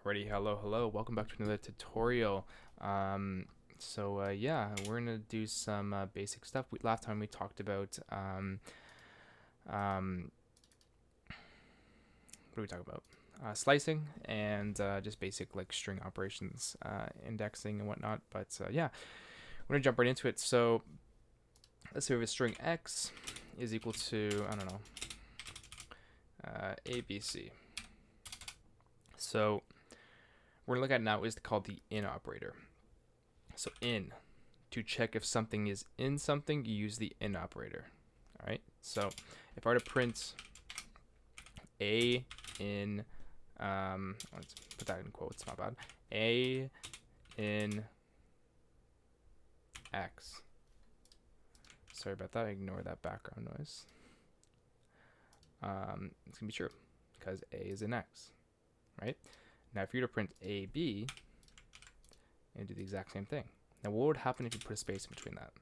Alrighty, hello, welcome back to another tutorial. Yeah, we're gonna do some basic stuff. Last time we talked about um, what do we talk about? Slicing and just basic like string operations, indexing and whatnot. Yeah, we're gonna jump right into it. So let's say we have a string x is equal to, I don't know, ABC. So we're gonna look at now is called the in operator. So in, to check if something is in something, you use the in operator. All right. So if I were to print a in, let's put that in quotes, not bad. A in x. Sorry about that. Ignore that background noise. It's gonna be true because a is in x, right? Now, if you were to print AB and do the exact same thing, now what would happen if you put a space in between that?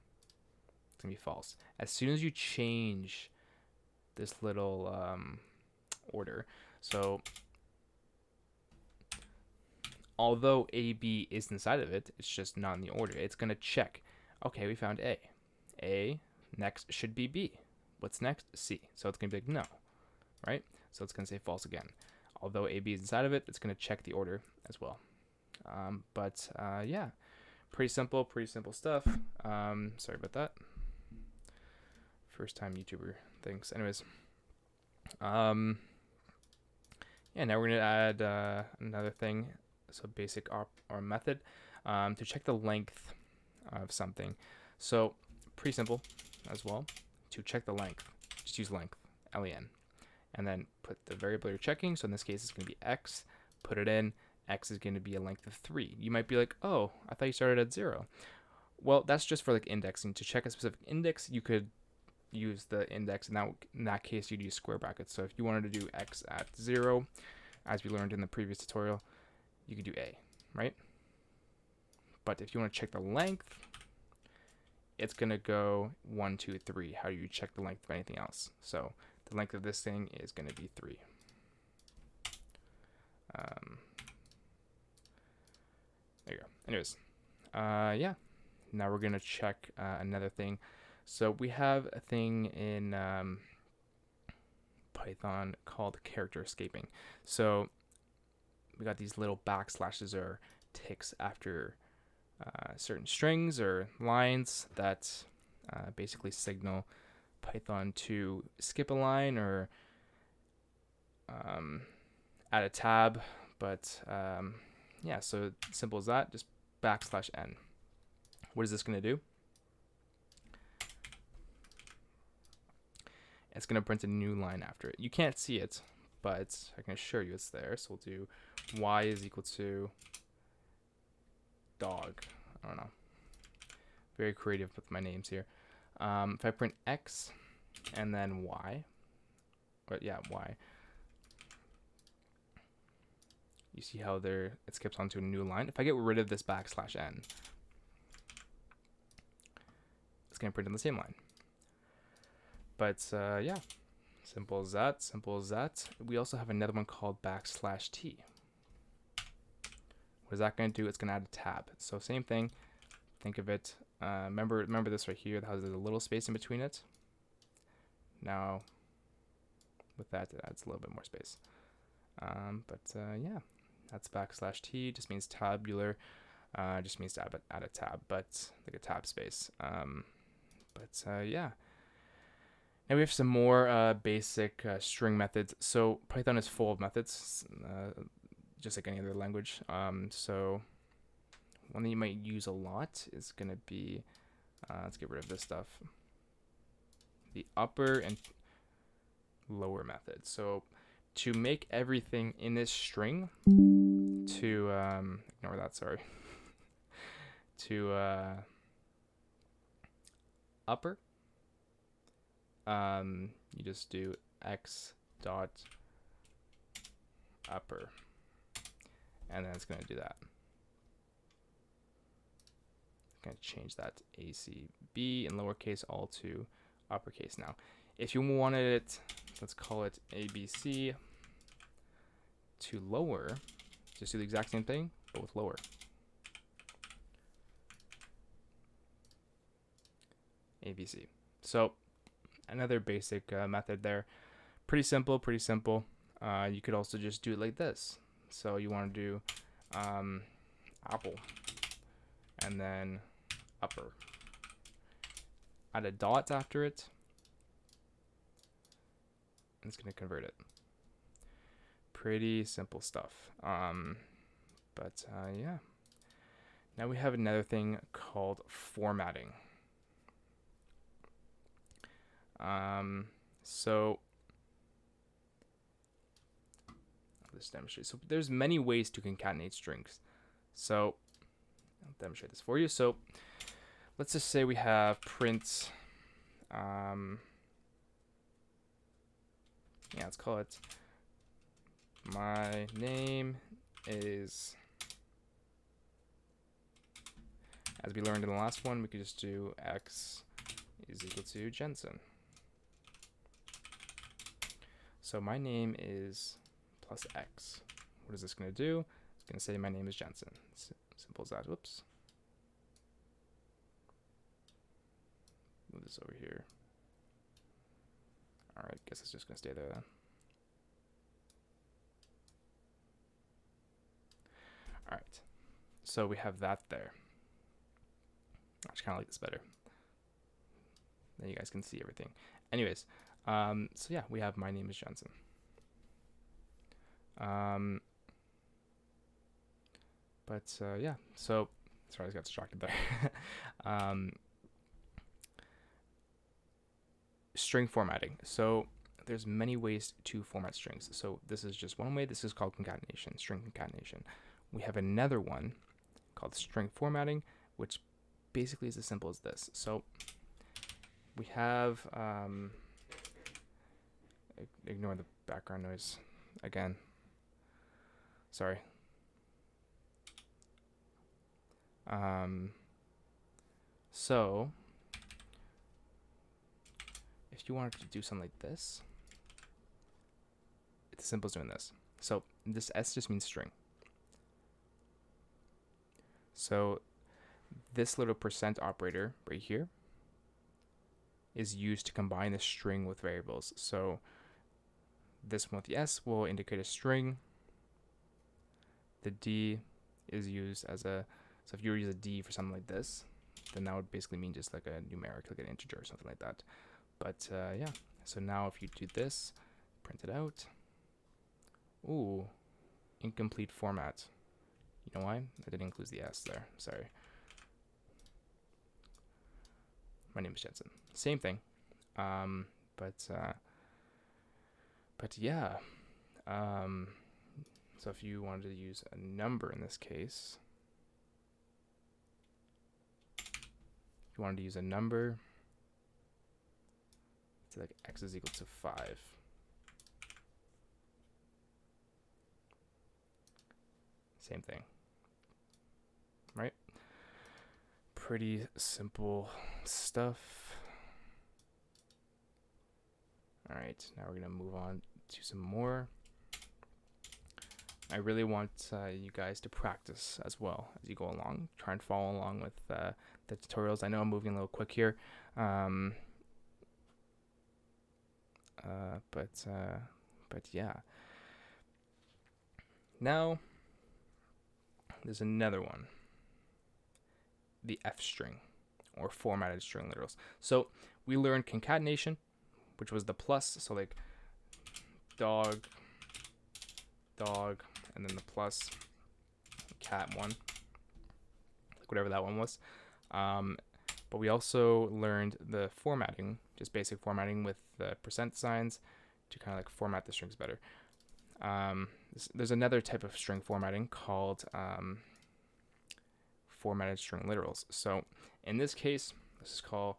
It's gonna be false. As soon as you change this little order, so although AB is inside of it, it's just not in the order. It's gonna check. Okay, we found A. A next should be B. What's next? C. So it's gonna be like no, right? So it's gonna say false again. Although AB is inside of it, it's gonna check the order as well. Yeah, pretty simple stuff. Sorry about that. First time YouTuber things. Anyways, yeah, now we're gonna add another thing. So basic or method to check the length of something. So pretty simple as well. To check the length, just use length, len, and then put the variable you're checking. So in this case, it's going to be x. Put it in. X is going to be a length of 3. You might be like, oh, I thought you started at 0. Well, that's just for like indexing. To check a specific index, you could use the index. Now, in that case, you'd use square brackets. So if you wanted to do x at 0, as we learned in the previous tutorial, you could do a, right? But if you want to check the length, it's going to go 1, 2, 3. How do you check the length of anything else? So the length of this thing is going to be 3. There you go. Anyways, yeah. Now we're going to check another thing. So we have a thing in Python called character escaping. So we got these little backslashes or ticks after certain strings or lines that basically signal Python to skip a line or add a tab. Yeah, so simple as that, just \n. What is this going to do? It's going to print a new line after it. You can't see it, but I can assure you it's there. So we'll do y is equal to dog. I don't know. Very creative with my names here. If I print x and then y, y, you see how it skips onto a new line. If I get rid of this \n, it's going to print on the same line. But yeah, simple as that. We also have another one called \t. What is that going to do? It's going to add a tab. So same thing. Think of it. Remember this right here. That has a little space in between it. Now, with that, it adds a little bit more space. Yeah, that's \t. Just means tabular. Just means to add a tab, but like a tab space. Yeah. Now we have some more basic string methods. So Python is full of methods, just like any other language. So one that you might use a lot is going to be, let's get rid of this stuff, the upper and lower method. So to make everything in this string, to, ignore that, sorry, to upper, you just do x dot upper, and then it's going to do that. Going to change that to ACB in lowercase all to uppercase. Now, if you wanted it, let's call it ABC to lower, Just do the exact same thing, but with lower. ABC. So another basic method there. Pretty simple, pretty simple. You could also just do it like this. So you want to do apple and then upper. Add a dot after it. And it's going to convert it. Pretty simple stuff. But yeah. Now we have another thing called formatting. So let's demonstrate. So there's many ways to concatenate strings. So I'll demonstrate this for you. So let's just say we have print. Yeah, let's call it. My name is. As we learned in the last one, we could just do x is equal to Jensen. So my name is plus x. What is this going to do? It's going to say my name is Jensen. Simple as that. Whoops. Move this over here. All right, guess it's just going to stay there then. All right, so we have that there. I actually kind of like this better. Then you guys can see everything. Anyways, so yeah, we have my name is Jensen. Yeah, so sorry, I just got distracted there. String formatting. So there's many ways to format strings. So this is just one way. This is called concatenation, string concatenation. We have another one called string formatting, which basically is as simple as this. So we have, ignore the background noise again. Sorry. So if you wanted to do something like this, it's as simple as doing this. So this S just means string. So this little percent operator right here is used to combine the string with variables. So this one with the S will indicate a string. The D is used as a, so if you were to use a D for something like this, then that would basically mean just like a numeric, like an integer or something like that. But yeah, so now if you do this, print it out. Ooh, incomplete format. You know why? I didn't include the S there. Sorry. My name is Jensen. Same thing. But yeah. So if you wanted to use a number in this case, if you wanted to use a number, it's like x is equal to 5. Same thing. Right? Pretty simple stuff. All right, now we're gonna move on to some more. I really want you guys to practice as well as you go along. Try and follow along with the tutorials. I know I'm moving a little quick here, but yeah. Now there's another one, the F string, or formatted string literals. So we learned concatenation, which was the plus, so like dog, and then the plus, cat 1, like whatever that one was. But we also learned the formatting, just basic formatting with the percent signs to kind of like format the strings better. There's another type of string formatting called formatted string literals. So in this case, this is called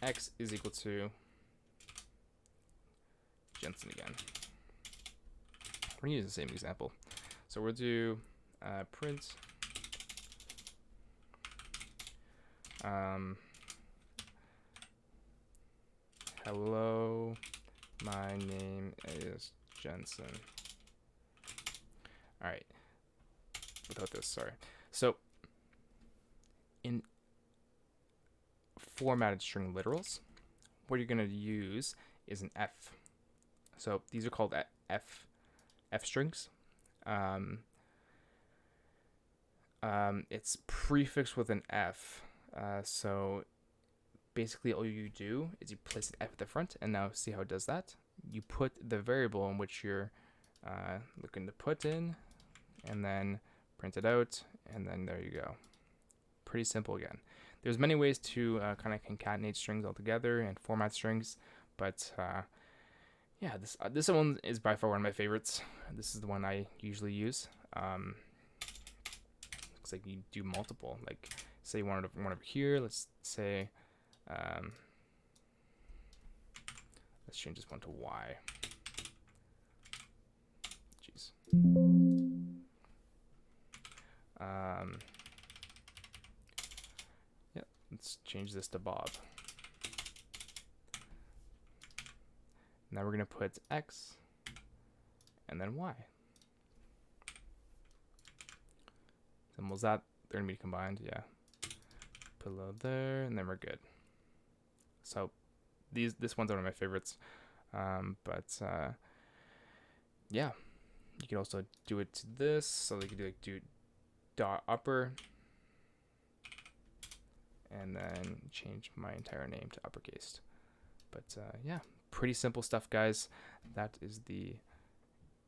x is equal to Jensen again. We're going to use the same example. So we'll do print hello, my name is Jensen. All right. without this. Sorry. So in formatted string literals, what you're going to use is an F. So these are called F strings. It's prefixed with an F. So basically all you do is you place an F at the front, and now see how it does that. You put the variable in which you're looking to put in, and then print it out, and then there you go. Pretty simple again. There's many ways to kind of concatenate strings all together and format strings, but yeah, this one is by far one of my favorites. This is the one I usually use. Looks like you do multiple. Like, say you wanted one over here. Let's say, let's change this one to Y. Jeez. Yeah, let's change this to Bob. Now we're gonna put X and then Y. Symbols that they're gonna be combined, yeah. Put a little there, and then we're good. So this one's one of my favorites. Yeah, you can also do it to this. So you can do dot upper, and then change my entire name to uppercase. But yeah, pretty simple stuff, guys. That is the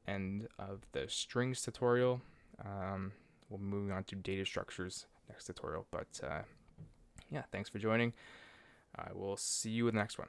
end of the strings tutorial. We'll be moving on to data structures next tutorial. But yeah, thanks for joining. I will see you in the next one.